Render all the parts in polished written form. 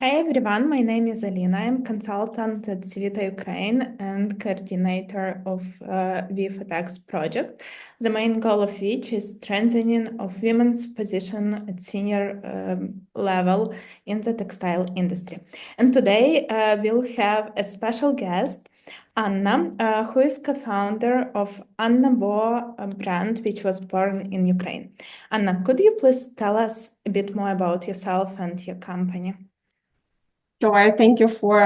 Hi everyone, my name is Alina. I'm consultant at Civita Ukraine and coordinator of W4TEX project, the main goal of which is strengthening of women's position at senior level in the textile industry. And today we'll have a special guest, Anna, who is co-founder of AnnaBo brand, which was born in Ukraine. Anna, could you please tell us a bit more about yourself and your company? Sure, thank you for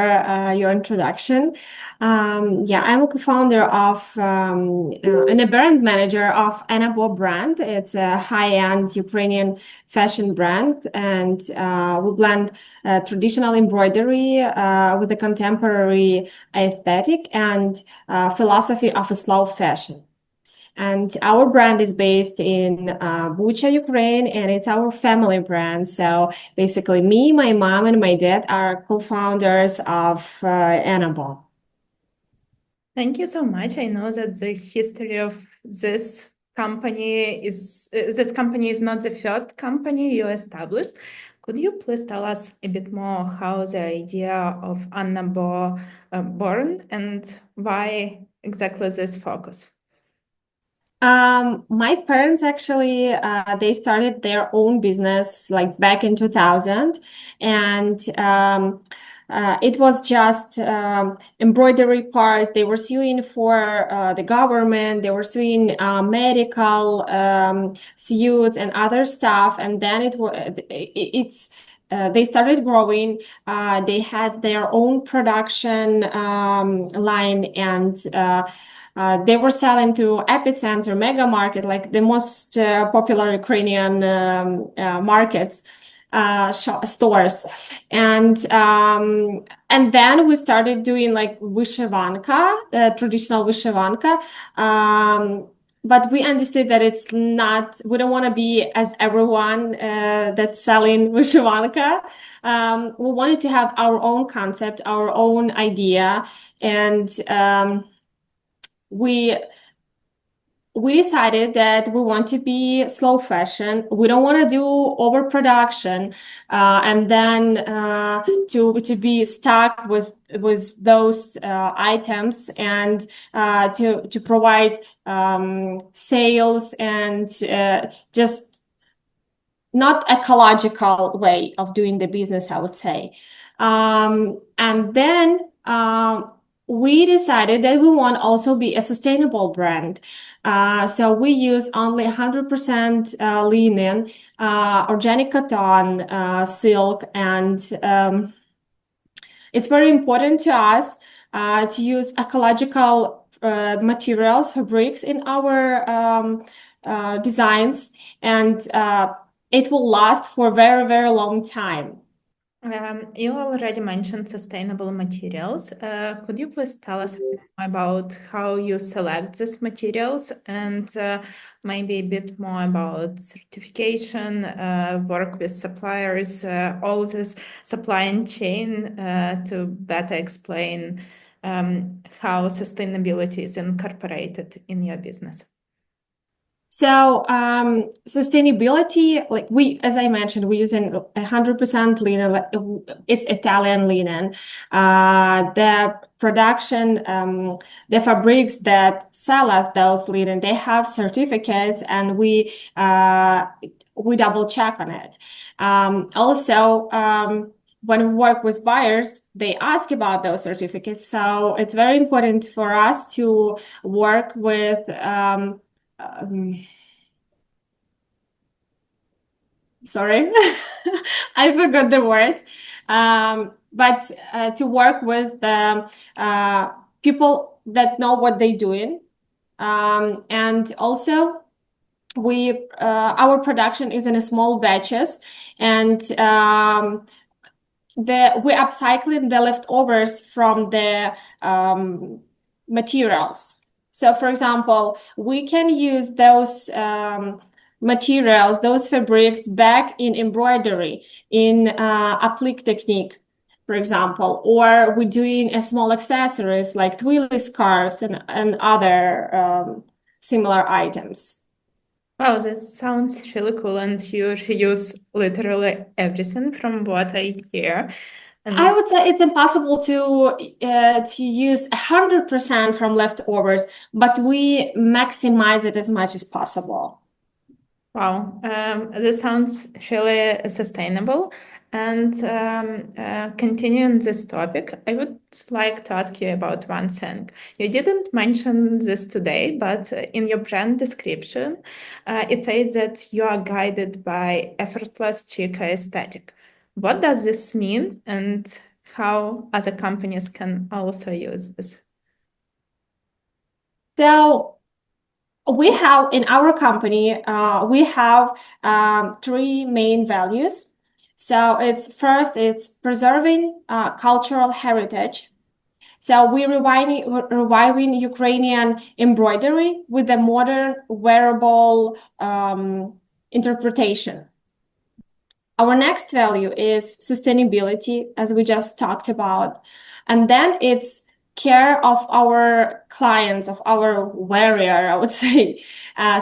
your introduction. I'm a co-founder of and a brand manager of AnnaBo brand. It's a high-end Ukrainian fashion brand, and we blend traditional embroidery with a contemporary aesthetic and philosophy of a slow fashion. And our brand is based in Bucha, Ukraine, and it's our family brand. So basically, me, my mom, and my dad are co-founders of AnnaBo. Thank you so much. I know that the history of this company is not the first company you established. Could you please tell us a bit more how the idea of AnnaBo born and why exactly this focus? My parents actually they started their own business like back in 2000, and it was just embroidery parts. They were sewing for the government. They were sewing medical suits and other stuff. And then it's they started growing. They had their own production line, and they were selling to Epicenter, Mega Market, like the most popular Ukrainian markets, stores, and then we started doing like vyshyvanka, traditional vyshyvanka. But we understood that it's not, we don't want to be as everyone that's selling vyshyvanka. We wanted to have our own concept, our own idea, and we we decided that we want to be slow fashion. We don't want to do overproduction, and then to be stuck with those items, and to provide sales and just not ecological way of doing the business, I would say. And then we decided that we want also be a sustainable brand. So we use only 100% linen, organic cotton, silk, and it's very important to us to use ecological materials, fabrics in our designs, and it will last for a very, very long time. You already mentioned sustainable materials. Could you please tell us a bit more about how you select these materials and maybe a bit more about certification, work with suppliers, all this supply chain to better explain how sustainability is incorporated in your business? So sustainability, like as I mentioned, we're using 100% linen. It's Italian linen. The production, the fabrics that sell us those linen, they have certificates, and we double check on it. Also, when we work with buyers, they ask about those certificates. So it's very important for us to work with sorry, I forgot the word. But to work with the people that know what they're doing. And also our production is in a small batches, and we upcycling the leftovers from the materials. So, for example, we can use those materials, those fabrics back in embroidery, in applique technique, for example, or we're doing a small accessories like twilly scarves and other similar items. Wow, that sounds really cool, and you use literally everything from what I hear. I And would say it's impossible to use 100% from leftovers, but we maximize it as much as possible. wow, this sounds really sustainable. And continuing this topic, I would like to ask you about one thing. You didn't mention this today, but in your brand description, it says that you are guided by effortless chica aesthetic. What does this mean, and how other companies can also use this? So we have in our company, we have three main values. So it's preserving cultural heritage. So reviving Ukrainian embroidery with a modern wearable interpretation. Our next value is sustainability, as we just talked about. And then it's care of our clients, of our wearer, I would say.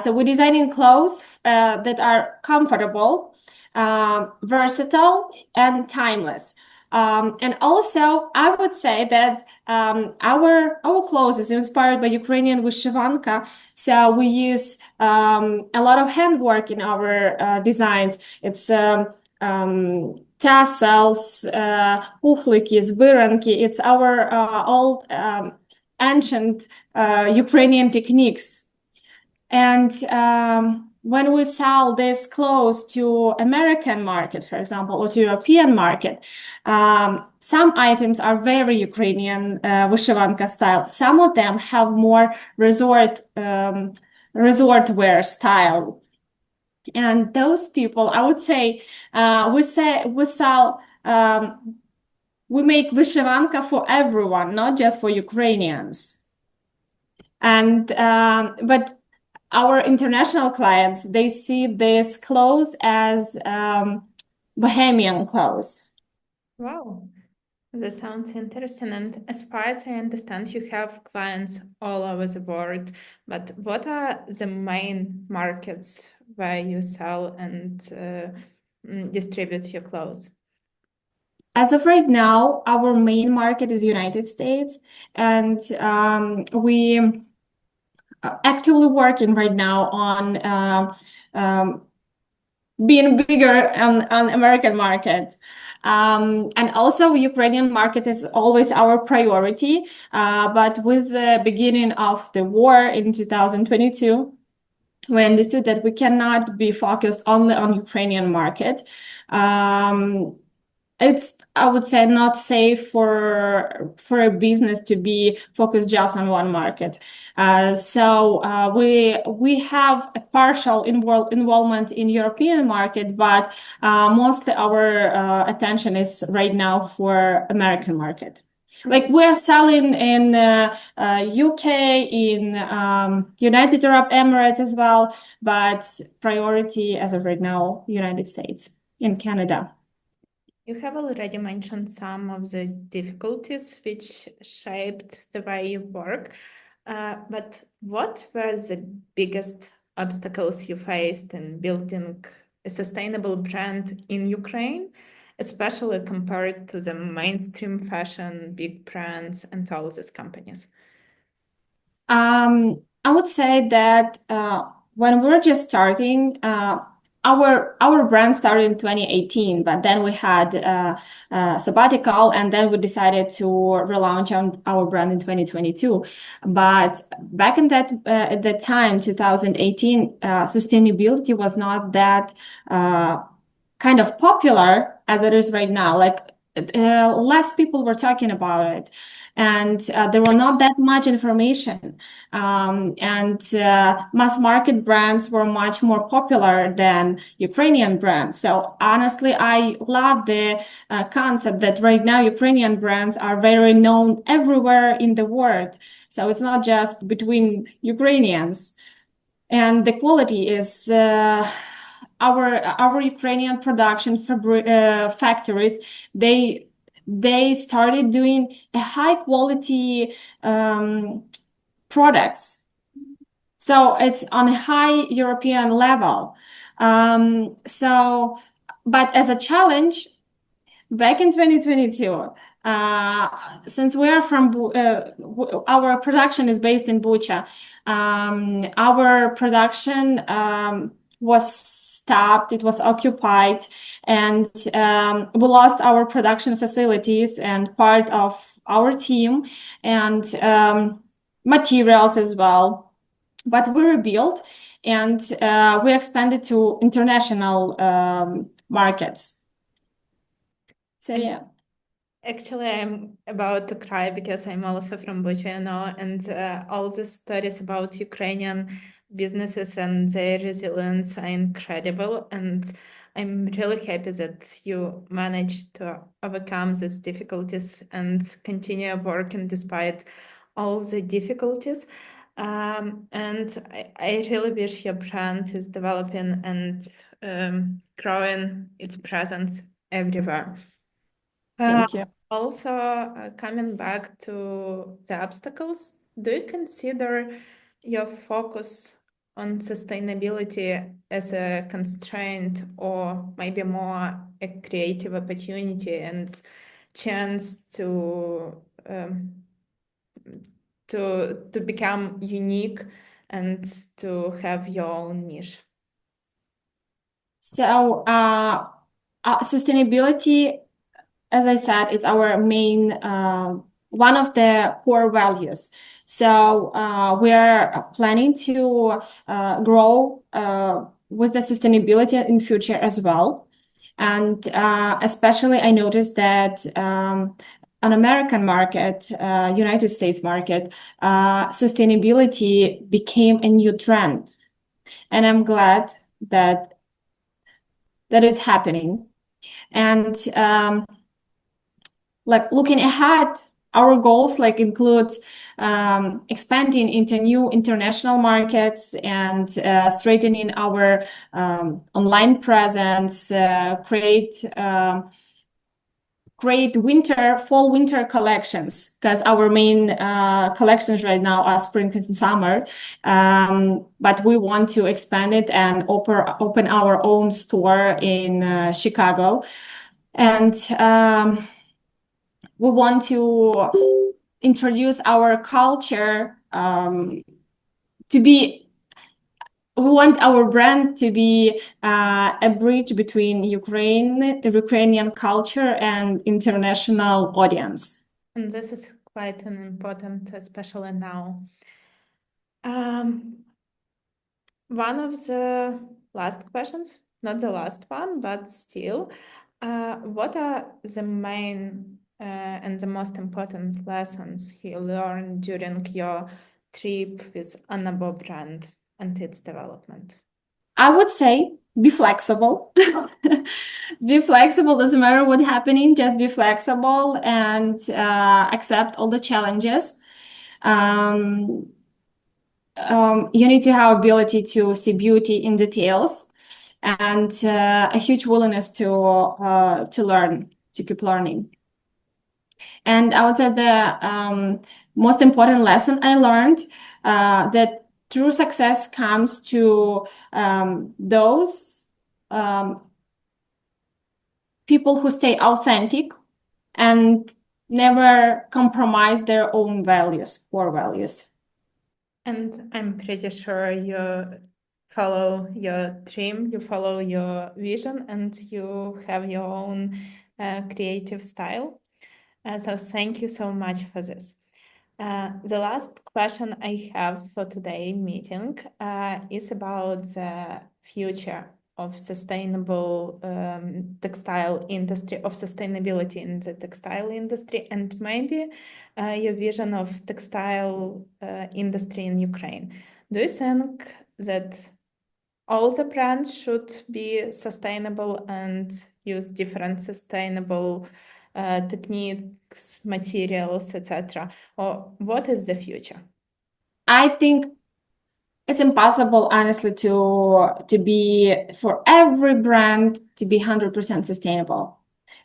So we're designing clothes that are comfortable, versatile, and timeless. And also, I would say that our clothes is inspired by Ukrainian vyshyvanka. So we use a lot of handwork in our designs. It's tassels, пухлики, збиранки. It's our old ancient Ukrainian techniques. And when we sell this clothes to American market, for example, or to European market, some items are very Ukrainian vyshyvanka style. Some of them have more resort wear style. And those people, I would say, we sell, we make vyshyvanka for everyone, not just for Ukrainians. And but our international clients, they see this clothes as bohemian clothes. Wow. That sounds interesting. And as far as I understand, you have clients all over the world. But what are the main markets where you sell and distribute your clothes? As of right now, our main market is United States, and we actively working right now on being bigger on American market. And also Ukrainian market is always our priority. But with the beginning of the war in 2022, we understood that we cannot be focused only on Ukrainian market. It's, I would say, not safe for a business to be focused just on one market. So we have a partial involvement in European market, but mostly our attention is right now for American market. Like we're selling in UK, in United Arab Emirates as well, but priority as of right now, United States and Canada. You have already mentioned some of the difficulties which shaped the way you work. But what were the biggest obstacles you faced in building a sustainable brand in Ukraine, especially compared to the mainstream fashion, big brands, and all these companies? I would say that when we were just starting, our brand started in 2018, but then we had sabbatical, and then we decided to relaunch our brand in 2022. But back in that at that time, 2018, sustainability was not that kind of popular as it is right now. Like less people were talking about it, and there were not that much information. And mass market brands were much more popular than Ukrainian brands. So honestly, I love the concept that right now Ukrainian brands are very known everywhere in the world. So it's not just between Ukrainians, and the quality is. Our Ukrainian production factories, they started doing a high quality products. So it's on a high European level. But as a challenge, back in 2022, since we are from, our production is based in Bucha, our production was stopped, it was occupied, and we lost our production facilities and part of our team and materials as well. But we rebuilt and we expanded to international markets. So yeah. Actually, I'm about to cry because I'm also from Bucha, and all the stories about Ukrainian businesses and their resilience are incredible. And I'm really happy that you managed to overcome these difficulties and continue working despite all the difficulties. And I really wish your brand is developing and growing its presence everywhere. Thank you. Also, coming back to the obstacles, do you consider your focus on sustainability as a constraint or maybe more a creative opportunity and chance to become unique and to have your own niche? So, sustainability, as I said, it's our main one of the core values. So we are planning to grow with the sustainability in future as well. And especially, I noticed that on American market, United States market, sustainability became a new trend, and I'm glad that it's happening. And like looking ahead, our goals like include expanding into new international markets and strengthening our online presence, create fall winter collections, because our main collections right now are spring and summer, but we want to expand it and open our own store in Chicago. And we want to introduce our culture to be, we want our brand to be a bridge between Ukrainian culture and international audience. And this is quite an important, especially now. One of the last questions, not the last one, but still, what are the main and the most important lessons you learned during your trip with AnnaBo brand and its development? I would say be flexible. Be flexible, doesn't matter what's happening, just be flexible and accept all the challenges. You need to have ability to see beauty in details and a huge willingness to learn, to keep learning. And I would say the most important lesson I learned that true success comes to those people who stay authentic and never compromise their own values, core values. And I'm pretty sure you follow your dream, you follow your vision, and you have your own creative style. So thank you so much for this. The last question I have for today's meeting is about the future of sustainable textile industry, of sustainability in the textile industry, and maybe your vision of textile industry in Ukraine. Do you think that all the brands should be sustainable and use different sustainable techniques, materials, etc.? Or what is the future? I think it's impossible, honestly, to be for every brand to be 100% sustainable,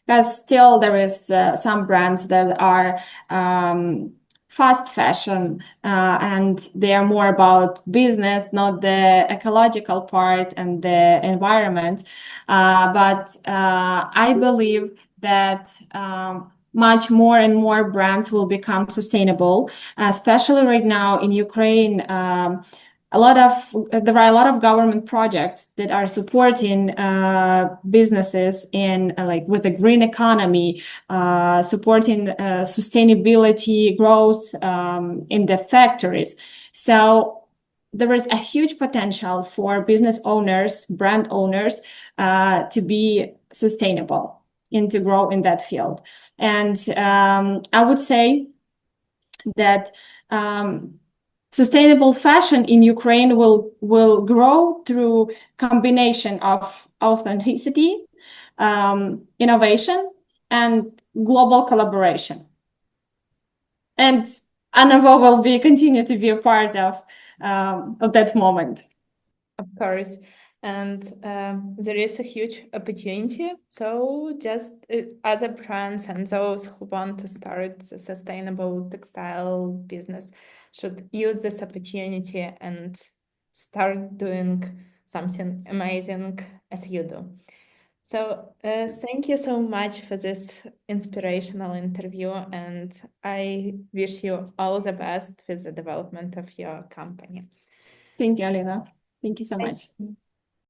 because still there is some brands that are fast fashion, and they are more about business, not the ecological part and the environment. But I believe that much more and more brands will become sustainable, especially right now in Ukraine. There are a lot of government projects that are supporting businesses in like with the green economy, supporting sustainability growth in the factories. So there is a huge potential for business owners, brand owners, to be sustainable and to grow in that field. And I would say that sustainable fashion in Ukraine will grow through combination of authenticity, innovation, and global collaboration. And AnnaBo will be continue to be a part of that moment. Of course. And there is a huge opportunity. So just other brands and those who want to start a sustainable textile business should use this opportunity and start doing something amazing as you do. So thank you so much for this inspirational interview, and I wish you all the best with the development of your company. Thank you, Alina. Thank you so Thank much. you.